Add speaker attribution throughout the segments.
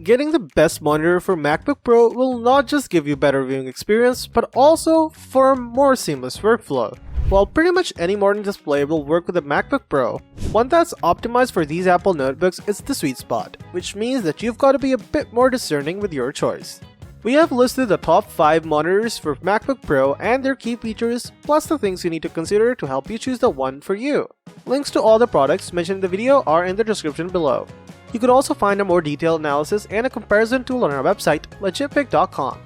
Speaker 1: Getting the best monitor for MacBook Pro will not just give you better viewing experience, but also for a more seamless workflow. While pretty much any modern display will work with a MacBook Pro, one that's optimized for these Apple notebooks is the sweet spot, which means that you've got to be a bit more discerning with your choice. We have listed the top 5 monitors for MacBook Pro and their key features, plus the things you need to consider to help you choose the one for you. Links to all the products mentioned in the video are in the description below. You could also find a more detailed analysis and a comparison tool on our website, legitpick.com.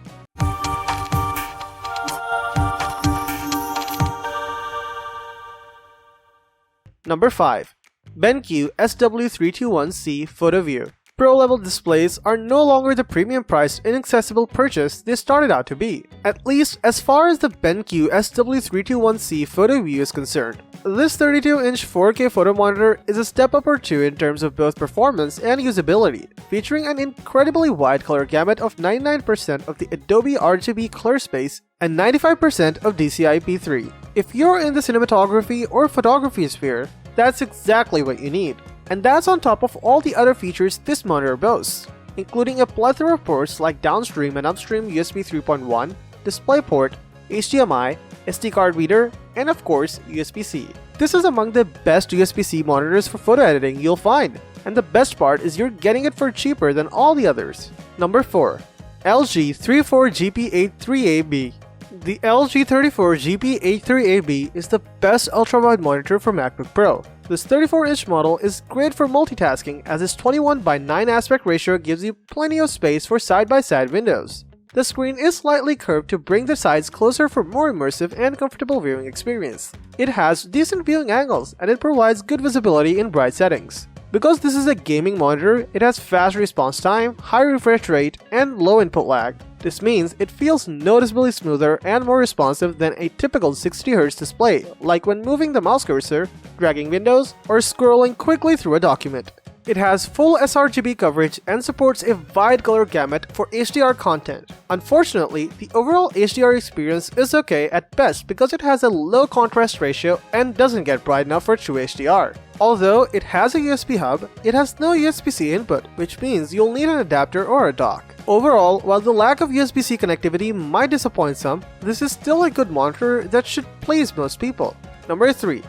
Speaker 1: Number 5. BenQ SW321C PhotoVue. Pro-level displays are no longer the premium-priced, inaccessible purchase they started out to be, at least as far as the BenQ SW321C PhotoVue is concerned. This 32-inch 4K photo monitor is a step up or two in terms of both performance and usability, featuring an incredibly wide color gamut of 99% of the Adobe RGB color space and 95% of DCI-P3. If you're in the cinematography or photography sphere, that's exactly what you need. And that's on top of all the other features this monitor boasts, including a plethora of ports like downstream and upstream USB 3.1, DisplayPort, HDMI, SD card reader, and of course USB-C. This is among the best USB-C monitors for photo editing you'll find, and the best part is you're getting it for cheaper than all the others. Number 4. LG 34GP83AB. The LG 34GP83AB is the best ultrawide monitor for MacBook Pro. This 34-inch model is great for multitasking as its 21:9 aspect ratio gives you plenty of space for side-by-side windows. The screen is slightly curved to bring the sides closer for more immersive and comfortable viewing experience. It has decent viewing angles and it provides good visibility in bright settings. Because this is a gaming monitor, it has fast response time, high refresh rate, and low input lag. This means it feels noticeably smoother and more responsive than a typical 60Hz display, like when moving the mouse cursor, dragging windows, or scrolling quickly through a document. It has full sRGB coverage and supports a wide color gamut for HDR content. Unfortunately, the overall HDR experience is okay at best because it has a low contrast ratio and doesn't get bright enough for true HDR. Although it has a USB hub, it has no USB-C input, which means you'll need an adapter or a dock. Overall, while the lack of USB-C connectivity might disappoint some, this is still a good monitor that should please most people. Number 3.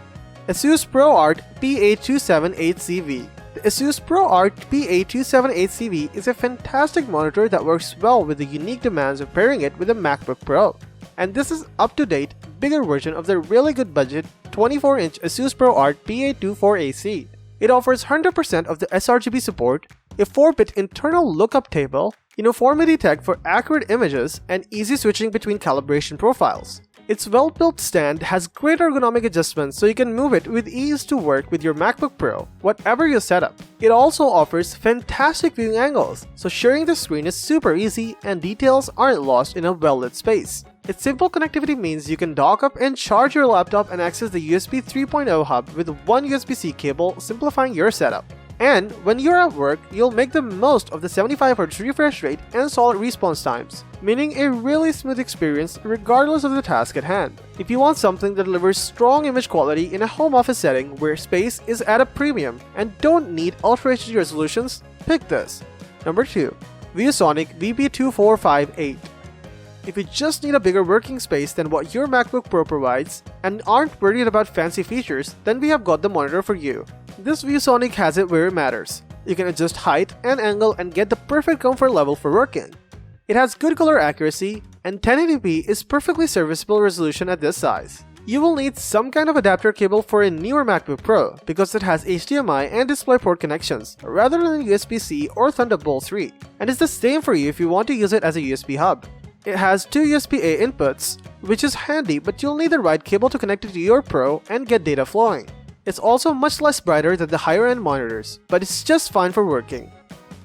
Speaker 1: ASUS ProArt PA278CV. The ASUS ProArt PA278CV is a fantastic monitor that works well with the unique demands of pairing it with a MacBook Pro. And this is up-to-date, bigger version of the really good budget 24-inch ASUS ProArt PA24AC. It offers 100% of the sRGB support, a 4-bit internal lookup table, uniformity tech for accurate images, and easy switching between calibration profiles. Its well-built stand has great ergonomic adjustments so you can move it with ease to work with your MacBook Pro, whatever your setup. It also offers fantastic viewing angles, so sharing the screen is super easy and details aren't lost in a well-lit space. Its simple connectivity means you can dock up and charge your laptop and access the USB 3.0 hub with one USB-C cable, simplifying your setup. And when you're at work, you'll make the most of the 75Hz refresh rate and solid response times, meaning a really smooth experience regardless of the task at hand. If you want something that delivers strong image quality in a home office setting where space is at a premium and don't need Ultra HD resolutions, pick this. Number 2. VIEWSONIC VP2458. If you just need a bigger working space than what your MacBook Pro provides and aren't worried about fancy features, then we have got the monitor for you. This VIEWSONIC has it where it matters. You can adjust height and angle and get the perfect comfort level for working. It has good color accuracy, and 1080p is perfectly serviceable resolution at this size. You will need some kind of adapter cable for a newer MacBook Pro because it has HDMI and DisplayPort connections rather than USB-C or Thunderbolt 3, and it's the same for you if you want to use it as a USB hub. It has 2 USB-A inputs, which is handy, but you'll need the right cable to connect it to your Pro and get data flowing. It's also much less brighter than the higher-end monitors, but it's just fine for working.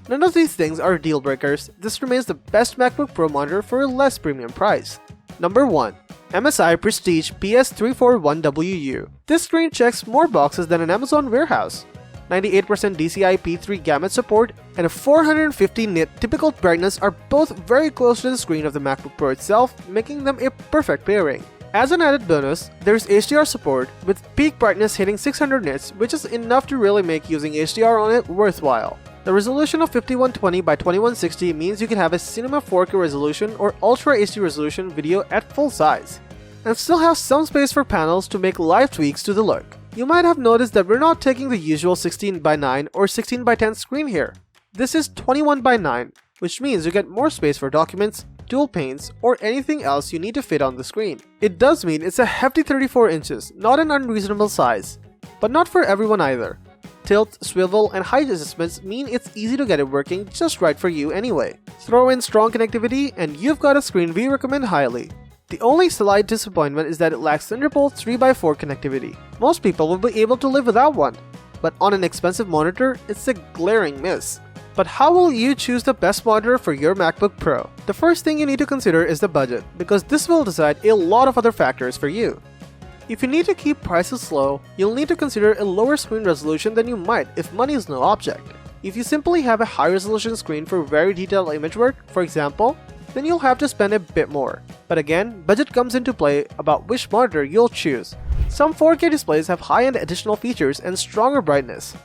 Speaker 1: None of these things are deal breakers. This remains the best MacBook Pro monitor for a less premium price. Number 1. MSI Prestige PS341WU. This screen checks more boxes than an Amazon warehouse. 98% DCI-P3 gamut support, and a 450 nit typical brightness are both very close to the screen of the MacBook Pro itself, making them a perfect pairing. As an added bonus, there's HDR support, with peak brightness hitting 600 nits, which is enough to really make using HDR on it worthwhile. The resolution of 5120 by 2160 means you can have a Cinema 4K resolution or Ultra HD resolution video at full size, and still have some space for panels to make live tweaks to the look. You might have noticed that we're not taking the usual 16 by 9 or 16 by 10 screen here. This is 21 by 9, which means you get more space for documents, dual panes, or anything else you need to fit on the screen. It does mean it's a hefty 34 inches, not an unreasonable size, but not for everyone either. Tilt, swivel, and height adjustments mean it's easy to get it working just right for you anyway. Throw in strong connectivity and you've got a screen we recommend highly. The only slight disappointment is that it lacks Thunderbolt 3x4 connectivity. Most people will be able to live without one, but on an expensive monitor, it's a glaring miss. But how will you choose the best monitor for your MacBook Pro? The first thing you need to consider is the budget, because this will decide a lot of other factors for you. If you need to keep prices low, you'll need to consider a lower screen resolution than you might if money is no object. If you simply have a high-resolution screen for very detailed image work, for example, then you'll have to spend a bit more. But again, budget comes into play about which monitor you'll choose. Some 4K displays have high-end additional features and stronger brightness,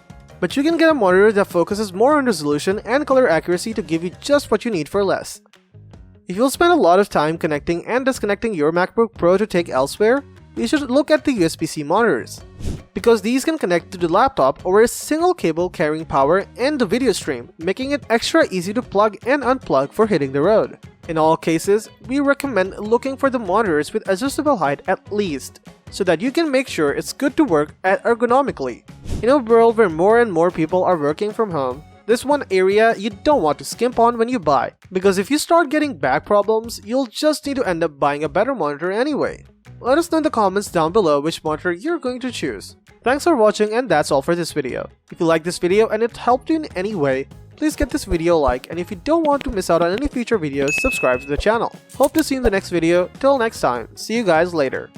Speaker 1: but you can get a monitor that focuses more on resolution and color accuracy to give you just what you need for less. If you'll spend a lot of time connecting and disconnecting your MacBook Pro to take elsewhere, you should look at the USB-C monitors, because these can connect to the laptop over a single cable carrying power and the video stream, making it extra easy to plug and unplug for hitting the road. In all cases, we recommend looking for the monitors with adjustable height at least, so that you can make sure it's good to work at ergonomically. In a world where more and more people are working from home, this one area you don't want to skimp on when you buy, because if you start getting back problems, you'll just need to end up buying a better monitor anyway. Let us know in the comments down below which monitor you're going to choose. Thanks for watching, and that's all for this video. If you liked this video and it helped you in any way, please give this video a like, and if you don't want to miss out on any future videos, subscribe to the channel. Hope to see you in the next video. Till next time, see you guys later.